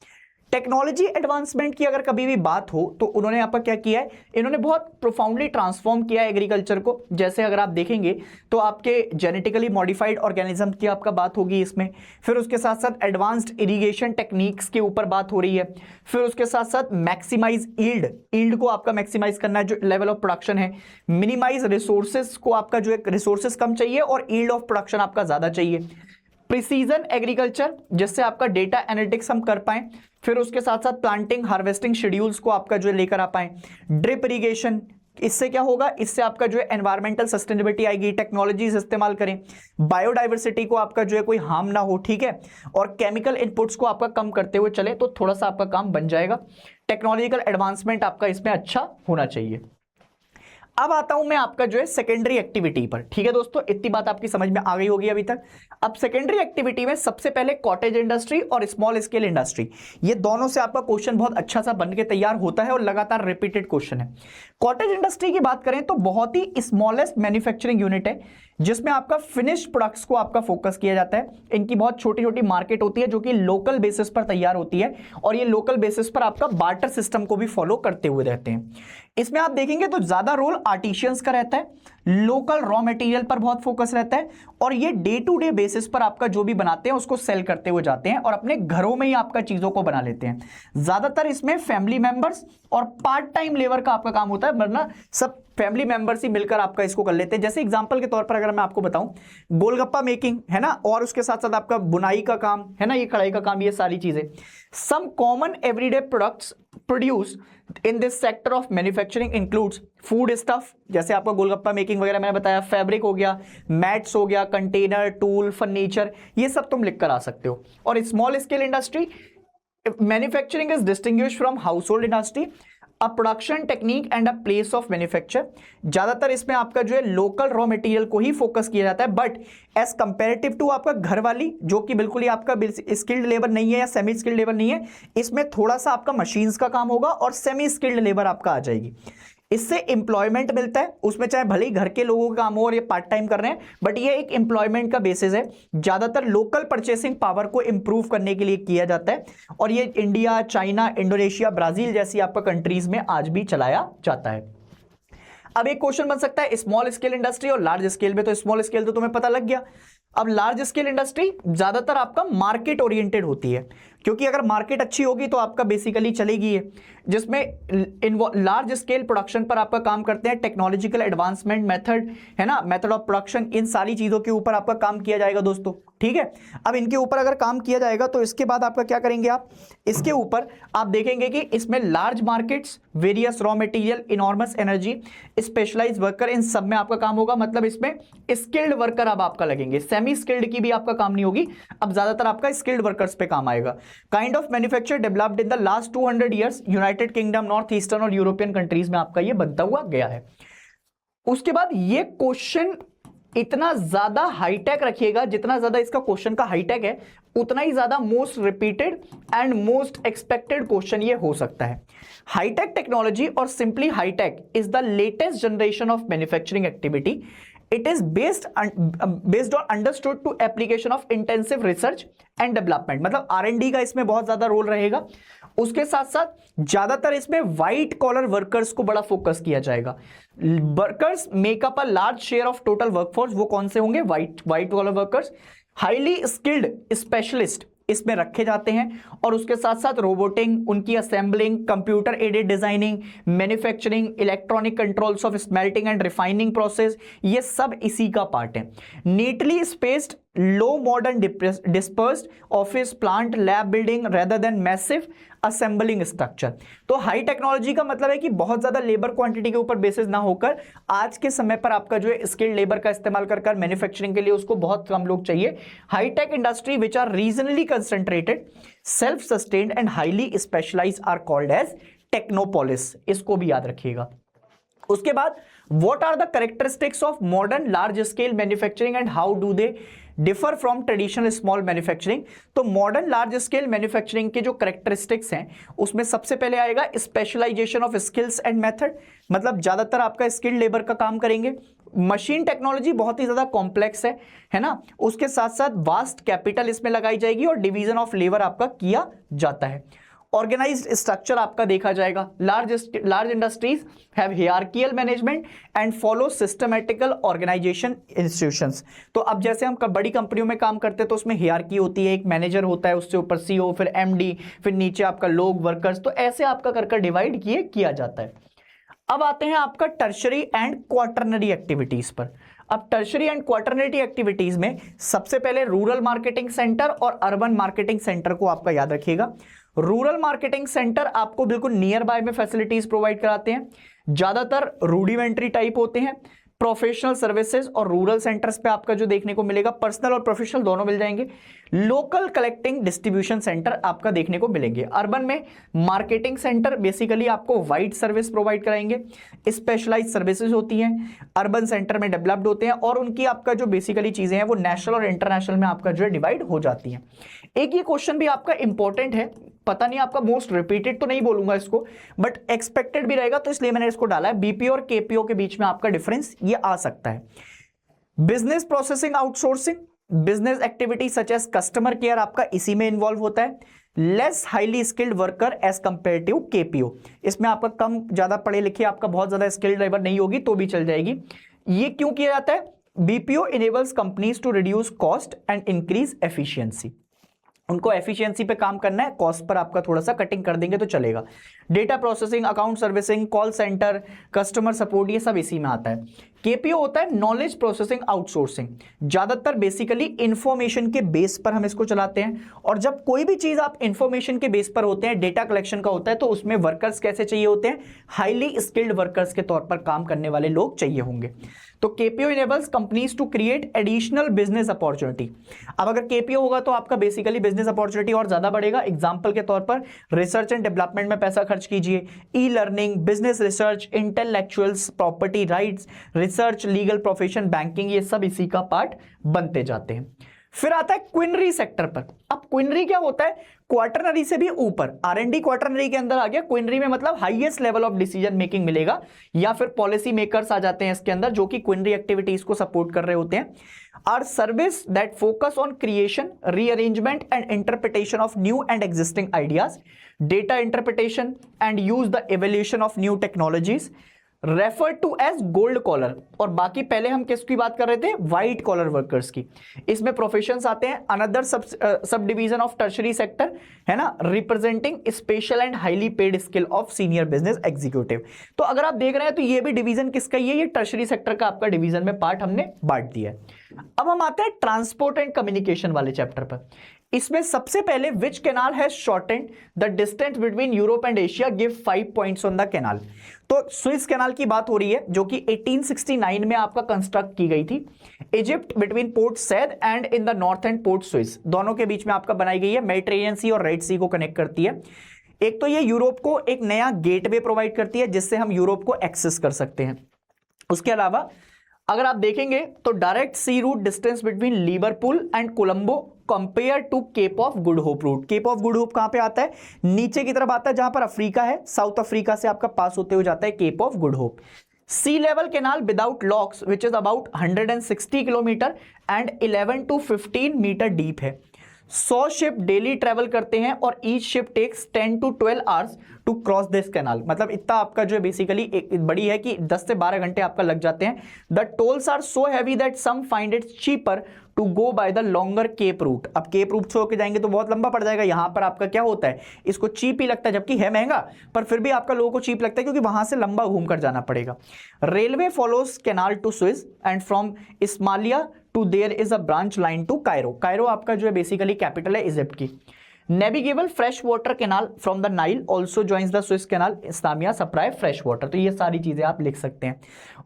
Technology advancement की अगर कभी भी बात हो तो उन्होंने आपका क्या किया है, इन्होंने बहुत प्रोफाउंडली ट्रांसफॉर्म किया है एग्रीकल्चर को। जैसे अगर आप देखेंगे तो आपके जेनेटिकली मॉडिफाइड ऑर्गेनिज्म की आपका बात होगी इसमें, फिर उसके साथ साथ एडवांस्ड इरिगेशन टेक्निक्स के ऊपर बात हो रही है, फिर उसके साथ साथ मैक्सिमाइज ईल्ड को आपका मैक्सिमाइज करना है जो लेवल ऑफ प्रोडक्शन है, मिनिमाइज रिसोर्सेज को, आपका जो है रिसोर्सेज कम चाहिए और ईल्ड ऑफ प्रोडक्शन आपका ज्यादा चाहिए, प्रिसीजन एग्रीकल्चर जिससे आपका डेटा एनालिटिक्स हम कर पाए, फिर उसके साथ साथ प्लांटिंग हार्वेस्टिंग शेड्यूल्स को आपका जो लेकर आ पाए, ड्रिप इरिगेशन, इससे क्या होगा, इससे आपका जो है एनवायरमेंटल सस्टेनेबिलिटी आएगी, टेक्नोलॉजीज इस्तेमाल करें, बायोडाइवर्सिटी को आपका जो है कोई हार्म ना हो, ठीक है, और केमिकल इनपुट्स को आपका कम करते हुए चले तो थोड़ा सा आपका काम बन जाएगा। टेक्नोलॉजिकल एडवांसमेंट आपका इसमें अच्छा होना चाहिए। अब आता हूं मैं आपका जो है सेकेंडरी एक्टिविटी पर, ठीक है दोस्तों, इतनी बात आपकी समझ में आ गई होगी अभी तक। अब सेकेंडरी एक्टिविटी में सबसे पहले कॉटेज इंडस्ट्री और स्मॉल स्केल इंडस्ट्री, ये दोनों से आपका क्वेश्चन बहुत अच्छा सा बन के तैयार होता है और लगातार रिपीटेड क्वेश्चन है। कॉटेज इंडस्ट्री की बात करें तो बहुत ही स्मॉलेस्ट मैन्युफैक्चरिंग यूनिट है जिसमें आपका फिनिश्ड प्रोडक्ट्स को आपका फोकस किया जाता है। इनकी बहुत छोटी छोटी मार्केट होती है जो कि लोकल बेसिस पर तैयार होती है और ये लोकल बेसिस पर आपका बार्टर सिस्टम को भी फॉलो करते हुए रहते हैं। इसमें आप देखेंगे तो ज्यादा रोल आर्टिशियंस का रहता है, लोकल रॉ मटेरियल पर बहुत फोकस रहता है और ये डे टू डे बेसिस पर आपका जो भी बनाते हैं उसको सेल करते हुए जाते हैं और अपने घरों में ही आपका चीजों को बना लेते हैं। ज्यादातर इसमें फैमिली मेंबर्स और पार्ट टाइम लेबर का आपका काम होता है, वरना सब फैमिली मेंबर्स ही मिलकर आपका इसको कर लेते हैं। जैसे एग्जांपल के तौर पर अगर मैं आपको बताऊं, गोलगप्पा मेकिंग है ना, और उसके साथ साथ आपका बुनाई का काम है ना, ये कढ़ाई का काम, ये सारी चीजें। Some common everyday products produced in this sector of manufacturing includes food stuff, जैसे आपका गोलगप्पा मेकिंग वगैरह मैंने बताया, फैब्रिक हो गया, मैट्स हो गया, कंटेनर, टूल, फर्नीचर, ये सब तुम लिख कर आ सकते हो। और small scale industry, manufacturing is distinguished from house hold industry, a production technique and a place of manufacture. ज्यादातर इसमें आपका जो है लोकल रॉ मटेरियल को ही फोकस किया जाता है, बट एज कंपेरेटिव टू आपका घर वाली जो कि बिल्कुल ही आपका स्किल्ड लेबर नहीं है या सेमी स्किल्ड लेबर नहीं है, इसमें थोड़ा सा आपका मशीन्स का काम होगा और सेमी स्किल्ड लेबर आपका आ जाएगी। इससे एम्प्लॉयमेंट मिलता है, उसमें चाहे भले ही घर के लोगों का काम हो और ये पार्ट टाइम कर रहे हैं, बट ये एक एम्प्लॉयमेंट का बेसिस है। ज्यादातर लोकल परचेसिंग पावर को इंप्रूव करने के लिए किया जाता है और ये इंडिया, चाइना, इंडोनेशिया, ब्राजील जैसी आपका कंट्रीज में आज भी चलाया जाता है। अब एक क्वेश्चन बन सकता है स्मॉल स्केल इंडस्ट्री और लार्ज स्केल में, तो स्मॉल स्केल तो तुम्हें पता लग गया। अब लार्ज स्केल इंडस्ट्री ज्यादातर आपका मार्केट ओरिएंटेड होती है, क्योंकि अगर मार्केट अच्छी होगी तो आपका बेसिकली चलेगी है, जिसमें लार्ज स्केल प्रोडक्शन पर आपका काम करते हैं, टेक्नोलॉजिकल एडवांसमेंट मेथड है ना, मेथड ऑफ प्रोडक्शन, इन सारी चीजों के ऊपर आपका काम किया जाएगा दोस्तों। ठीक है, अब इनके ऊपर अगर काम किया जाएगा तो इसके बाद आपका क्या करेंगे आप, इसके ऊपर आप देखेंगे कि इसमें large markets, various raw material, enormous energy, specialise worker, इन सब में आपका काम होगा। मतलब इसमें स्किल्ड वर्कर अब आपका लगेंगे, सेमी स्किल्ड की भी आपका काम नहीं होगी, अब ज्यादातर आपका स्किल्ड वर्कर्स पे काम आएगा। Kind of manufacture developed in the last 200 years, United kingdom, north eastern और यूरोपियन कंट्रीज में आपका ये बनता हुआ गया है। उसके बाद ये क्वेश्चन इतना ज्यादा हाईटेक रखिएगा, जितना ज्यादा इसका क्वेश्चन का हाईटेक है उतना ही ज्यादा most repeated and most expected question ये हो सकता है। हाईटेक टेक्नोलॉजी और simply high tech is the latest generation of manufacturing activity. It is based on understood to application of intensive research and development। मतलब R&D का इसमें बहुत ज्यादा रोल रहेगा। उसके साथ साथ ज्यादातर इसमें व्हाइट कॉलर वर्कर्स को बड़ा फोकस किया जाएगा। Workers make up a large share of total workforce. वो कौन से होंगे? White collar workers. Highly skilled specialist इसमें रखे जाते हैं, और उसके साथ साथ रोबोटिंग, उनकी assembling, computer aided designing, manufacturing, electronic controls of smelting and refining process, ये सब इसी का पार्ट है। Neatly spaced, low modern dispersed office, plant, lab building rather than massive assembling structure. तो हाई टेक्नोलॉजी का मतलब है कि बहुत ज्यादा लेबर क्वांटिटी के ऊपर बेसिस ना होकर आज के समय पर आपका जो है स्किल्ड लेबर का इस्तेमाल कर मैन्युफैक्चरिंग के लिए उसको बहुत कम लोग चाहिए। High tech industry which are regionally concentrated, self sustained and highly specialised are called as technopolis. इसको भी याद रखिएगा। उसके बाद what are the characteristics of modern large scale manufacturing and how do they differ from traditional small manufacturing. तो modern large scale manufacturing के जो characteristics हैं उसमें सबसे पहले आएगा specialisation of skills and method. मतलब ज्यादातर आपका स्किल्ड लेबर का काम करेंगे। मशीन टेक्नोलॉजी बहुत ही ज्यादा कॉम्प्लेक्स है ना। उसके साथ साथ वास्ट कैपिटल इसमें लगाई जाएगी और डिवीजन ऑफ लेबर आपका किया जाता है। ऑर्गेनाइज्ड स्ट्रक्चर आपका देखा जाएगा। Large industries have hierarchical management and follow systematical organisation institutions. तो अब जैसे हम बड़ी कंपनियों में काम करते हैं तो उसमें हियरार्की होती है, एक मैनेजर होता है, उससे ऊपर सीईओ, फिर एमडी, फिर नीचे आपका लोग, वर्कर्स। तो ऐसे आपका कर डिवाइड किया जाता है। अब आते हैं आपका टर्शरी एंड क्वार्टरनरी एक्टिविटीज पर। अब टर्शरी एंड क्वार्टरनरी एक्टिविटीज में सबसे पहले रूरल मार्केटिंग सेंटर और अर्बन मार्केटिंग सेंटर को आपका याद रखिएगा। रूरल मार्केटिंग सेंटर आपको बिल्कुल नियर बाय में फैसिलिटीज प्रोवाइड कराते हैं, ज्यादातर रूडिमेंट्री टाइप होते हैं। प्रोफेशनल सर्विसेज और रूरल सेंटर्स पे आपका जो देखने को मिलेगा, पर्सनल और प्रोफेशनल दोनों मिल जाएंगे। लोकल कलेक्टिंग डिस्ट्रीब्यूशन सेंटर आपका देखने को मिलेंगे। अर्बन में मार्केटिंग सेंटर बेसिकली आपको वाइड सर्विस प्रोवाइड कराएंगे, स्पेशलाइज्ड सर्विसेज होती हैं, अर्बन सेंटर में डेवलप्ड होते हैं, और उनकी आपका जो बेसिकली चीजें हैं वो नेशनल और इंटरनेशनल में आपका जो है डिवाइड हो जाती हैं। एक ये क्वेश्चन भी आपका इंपॉर्टेंट है, पता नहीं आपका मोस्ट रिपीटेड तो नहीं बोलूंगा इसको, बट एक्सपेक्टेड भी रहेगा तो इसलिए मैंने इसको डाला है। बीपीओ और केपीओ के बीच में आपका डिफरेंस ये आ सकता है। Business processing outsourcing, business activity such as customer care आपका इसी में इन्वॉल्व होता है। Less highly skilled worker as compare to KPO, इसमें आपका कम ज्यादा पढ़े लिखे, आपका बहुत ज्यादा स्किल्ड लेबर नहीं होगी तो भी चल जाएगी। ये क्यों किया जाता है? BPO enables companies to reduce cost and increase efficiency. उनको एफिशिएंसी पे काम करना है, कॉस्ट पर आपका थोड़ा सा कटिंग कर देंगे तो चलेगा। Data processing, account servicing, call centre, customer support, ये सब इसी में आता है। केपीओ होता है नॉलेज प्रोसेसिंग आउटसोर्सिंग, ज्यादातर बेसिकली इंफॉर्मेशन के बेस पर हम इसको चलाते हैं। और जब कोई भी चीज आप इंफॉर्मेशन के बेस पर होते हैं, डेटा कलेक्शन का होता है, तो उसमें वर्कर्स कैसे चाहिए होते हैं? हाईली स्किल्ड वर्कर्स के तौर पर काम करने वाले लोग चाहिए होंगे। तो KPO enables companies to create additional business opportunity. अब अगर केपीओ होगा तो आपका बेसिकली बिजनेस अपॉर्चुनिटी और ज्यादा बढ़ेगा। एग्जांपल के तौर पर रिसर्च एंड डेवलपमेंट में पैसा खर्च कीजिए, e learning, business research, intellectuals, property rights, research, legal profession, banking, ये सब इसी का पार्ट बनते जाते हैं। फिर आता है क्विनरी सेक्टर पर। अब क्विनरी क्या होता है? क्वार्टरनरी से भी ऊपर, आरएनडी क्वार्टरनरी के अंदर आ गया। क्विनरी में मतलब highest level of decision making मिलेगा, या फिर पॉलिसी मेकर्स आ जाते हैं इसके अंदर, जो कि क्विनरी एक्टिविटीज को सपोर्ट कर रहे होते हैं। Are service that focus on creation, rearrangement and interpretation of new and existing ideas, data interpretation and use the evolution of new technologies, refer to as gold collar, और बाकी पहले हम किसकी बात कर रहे थे, व्हाइट कॉलर वर्कर्स की। इसमें प्रोफेशंस आते हैं, another sub division of tertiary sector है ना, representing special and highly paid skill of senior business executive. तो अगर आप देख रहे हैं तो ये भी डिवीजन किसका ही है, ये टर्शरी सेक्टर का आपका डिवीजन में पार्ट हमने बांट दिया है। अब हम आते हैं ट्रांसपोर्ट एंड कम्युनिकेशन वाले चैप्टर पर। इसमें सबसे पहले which canal has shortened the distance between Europe and Asia, give 5 points on the canal. तो स्विस कैनाल की बात हो रही है जो कि 1869 में आपका कंस्ट्रक्ट की गई थी। Egypt between Port Said and in the north and Port Suez, दोनों के बीच में आपका बनाई गई है, मेडिटेरियन सी और रेड सी को कनेक्ट करती है। एक तो ये यूरोप को एक नया गेटवे प्रोवाइड करती है जिससे हम यूरोप को एक्सेस कर सकते हैं। उसके अलावा अगर आप देखेंगे तो direct sea route distance between Liverpool and Colombo compare to Cape of Good Hope route. Cape of Good Hope कहां पे आता है, नीचे की तरफ आता है जहां पर अफ्रीका है, साउथ अफ्रीका से आपका पास होते हुए जाता है Cape of Good Hope. Sea level canal without locks which is about 160 kilometre and 11 to 15 metre deep है। 100 शिप डेली ट्रेवल करते हैं और each ship takes 10 to 12 hours to cross this canal. मतलब इतना आपका जो है बेसिकली बड़ी है कि 10 से 12 घंटे आपका लग जाते हैं। The tolls are so heavy that some find it cheaper to go by the longer Cape route. अब केप रूट से होकर जाएंगे तो बहुत लंबा पड़ जाएगा, यहां पर आपका क्या होता है, इसको चीप ही लगता है, जबकि है महंगा पर फिर भी आपका लोगों को चीप लगता है क्योंकि वहां से लंबा घूमकर जाना पड़ेगा। Railway follows canal to Suez and from Ismailia to there is a branch line to Cairo. Cairo आपका जो है बेसिकली कैपिटल है इजिप्ट की। Navigable fresh water canal from the Nile also joins the Suez canal, इस्लामिया supply fresh water. तो ये सारी चीजें आप लिख सकते हैं।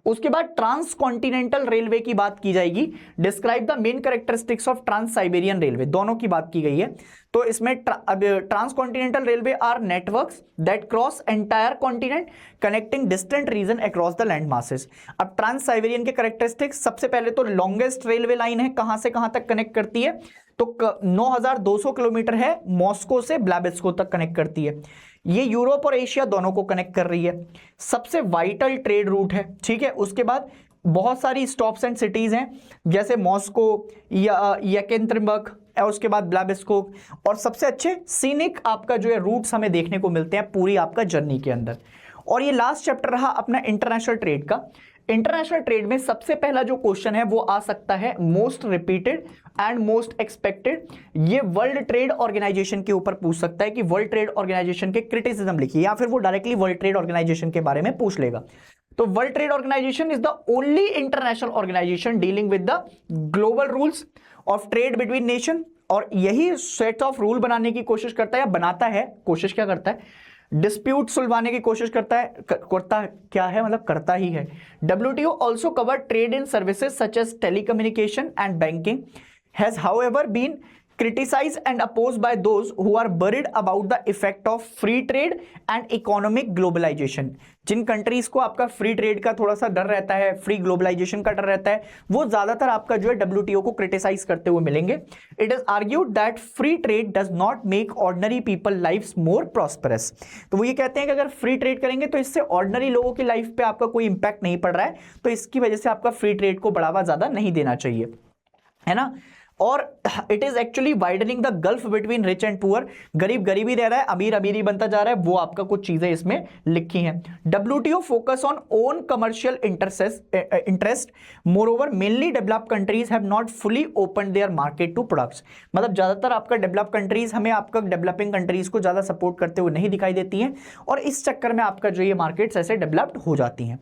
उसके बाद ट्रांस कॉन्टिनेंटल रेलवे की बात की जाएगी। Describe the main characteristics of trans Siberian railway, दोनों की बात की गई है। तो इसमें trans continental railway are networks that cross entire continent connecting distant region across the land masses. अब ट्रांस साइबेरियन के कैरेक्टरिस्टिक्स, सबसे पहले तो लॉन्गेस्ट रेलवे लाइन है, कहां से कहां तक कनेक्ट करती है, तो 9200 किलोमीटर है, मॉस्को से ब्लाबिस्को तक कनेक्ट करती है। ये यूरोप और एशिया दोनों को कनेक्ट कर रही है, सबसे वाइटल ट्रेड रूट है, ठीक है। उसके बाद बहुत सारी स्टॉप्स एंड सिटीज हैं जैसे मॉस्को या येकेनत्रिबर्ग और उसके बाद ब्लाबिस्को, और सबसे अच्छे सीनिक आपका जो है रूट्स हमें देखने को मिलते हैं पूरी आपका जर्नी के अंदर। और ये लास्ट चैप्टर रहा अपना इंटरनेशनल ट्रेड का। इंटरनेशनल ट्रेड में सबसे पहला जो क्वेश्चन है वो आ सकता है most repeated and most expected. ये वर्ल्ड ट्रेड ऑर्गेनाइजेशन के ऊपर पूछ सकता है कि वर्ल्ड ट्रेड ऑर्गेनाइजेशन के क्रिटिसिज्म लिखिए, या फिर वो डायरेक्टली वर्ल्ड ट्रेड ऑर्गेनाइजेशन के बारे में पूछ लेगा। तो World Trade Organization is the only international organisation dealing with the global rules of trade between nation, और यही सेट ऑफ रूल बनाने की कोशिश करता है, या बनाता है, कोशिश क्या करता है, डिस्प्यूट सुलझाने की कोशिश करता है, क्या है मतलब करता ही है। WTO also cover trade in services such as telecommunication and banking, has however been criticized and opposed by those who are worried about the effect of free trade and economic globalization। जिन countries को आपका free trade का थोड़ा सा डर रहता है, free globalisation का डर रहता है, वो ज्यादातर आपका जो है WTO को क्रिटिसाइज करते हुए मिलेंगे। It is argued that free trade does not make ordinary people life's more prosperous. तो वो ये कहते हैं कि अगर फ्री ट्रेड करेंगे तो इससे ऑर्डिनरी लोगों की लाइफ पे आपका कोई इंपैक्ट नहीं पड़ रहा है, तो इसकी वजह से आपका फ्री ट्रेड को बढ़ावा ज्यादा नहीं देना चाहिए, है ना। और it is actually widening the gulf between rich and poor, गरीब गरीबी रह रहा है, अमीर अमीरी बनता जा रहा है, वो आपका कुछ चीजें इसमें लिखी हैं। WTO focus on own commercial interest, moreover mainly developed countries have not fully open their market to products. मतलब ज्यादातर आपका डेवलप कंट्रीज हमें आपका डेवलपिंग कंट्रीज को ज्यादा सपोर्ट करते हुए नहीं दिखाई देती हैं, और इस चक्कर में आपका जो ये मार्केट्स ऐसे डेवलप्ड हो जाती हैं।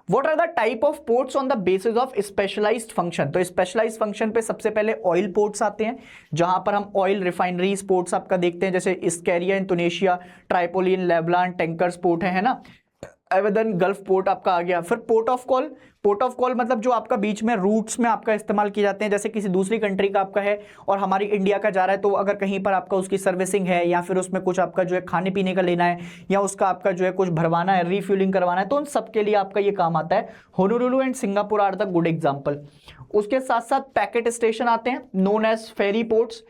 What are the type of ports on the basis of specialized function? तो specialized function पे सबसे पहले ऑयल पोर्ट्स आते हैं, जहां पर हम ऑयल रिफाइनरीज पोर्ट्स आपका देखते हैं, जैसे इस्केरिया in Tunisia, Tripoli in Lebanon, tankers port है ना, एवेदन गल्फ पोर्ट आपका आ गया। फिर port of call, port of call मतलब जो आपका बीच में रूट्स में आपका इस्तेमाल किए जाते हैं, जैसे किसी दूसरी कंट्री का आपका है और हमारी इंडिया का जा रहा है, तो अगर कहीं पर आपका उसकी सर्विसिंग है या फिर उसमें कुछ आपका जो है खाने पीने का लेना है या उसका आपका जो है कुछ भरवाना है, रीफ्यूलिंग करवाना है, तो उन सब के लिए आपका ये काम आता है। Honolulu and Singapore are the good example. उसके साथ साथ पैकेट स्टेशन आते हैं known as ferry ports.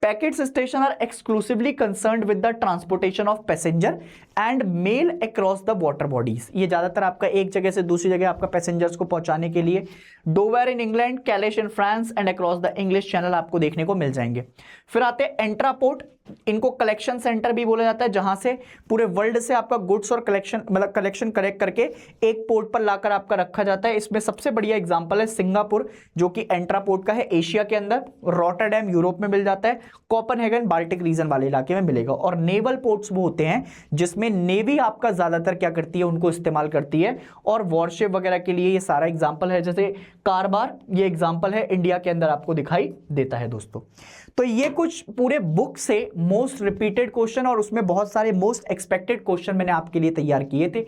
Packets station are exclusively concerned with the transportation of passenger and mail across the water bodies, ये ज्यादातर आपका एक जगह से दूसरी जगह आपका पैसेंजर्स को पहुंचाने के लिए। Dover in England, Calais in France and across the English Channel आपको देखने को मिल जाएंगे। फिर आते हैं एंट्रापोर्ट, इनको कलेक्शन सेंटर भी बोला जाता है, जहां से पूरे वर्ल्ड से आपका गुड्स और कलेक्शन कलेक्ट करके एक पोर्ट पर लाकर आपका रखा जाता है। इसमें सबसे बढ़िया एग्जांपल है सिंगापुर, जो कि एंट्रापोर्ट का है एशिया के अंदर, रॉटरडैम यूरोप में मिल जाता है, कोपेनहेगन बाल्टिक रीजन वाले इलाके में मिलेगा। और नेवल पोर्ट्स वो होते हैं जिसमें नेवी आपका ज्यादातर क्या करती है, उनको इस्तेमाल करती है, और वॉरशिप वगैरह के लिए ये सारा एग्जाम्पल है। जैसे कारबार, ये एग्जाम्पल है इंडिया के अंदर आपको दिखाई देता है दोस्तों। तो ये कुछ पूरे बुक से मोस्ट रिपीटेड क्वेश्चन और उसमें बहुत सारे मोस्ट एक्सपेक्टेड क्वेश्चन मैंने आपके लिए तैयार किए थे।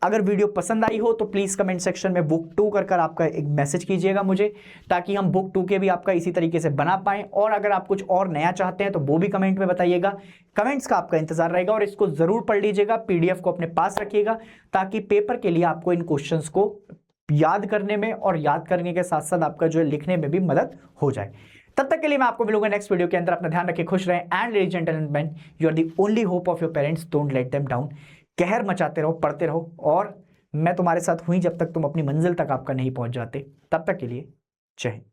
अगर वीडियो पसंद आई हो तो प्लीज कमेंट सेक्शन में बुक 2 कर आपका एक मैसेज कीजिएगा मुझे, ताकि हम बुक 2 के भी आपका इसी तरीके से बना पाएं। और अगर आप कुछ और नया चाहते हैं तो वो भी कमेंट में बताइएगा, कमेंट्स का आपका इंतजार रहेगा। और इसको जरूर पढ़ लीजिएगा, पीडीएफ को अपने पास रखिएगा, ताकि पेपर के लिए आपको इन क्वेश्चंस को याद करने में और याद करने के साथ साथ आपका जो है लिखने में भी मदद हो जाए। तब तक के लिए मैं आपको मिलूंगा नेक्स्ट वीडियो के अंदर। अपना ध्यान रखें, खुश रहें and ladies and gentleman, you are the only hope of your parents, don't let them down. कहर मचाते रहो, पढ़ते रहो, और मैं तुम्हारे साथ हुई जब तक तुम अपनी मंजिल तक आपका नहीं पहुंच जाते। तब तक के लिए जय हिंद।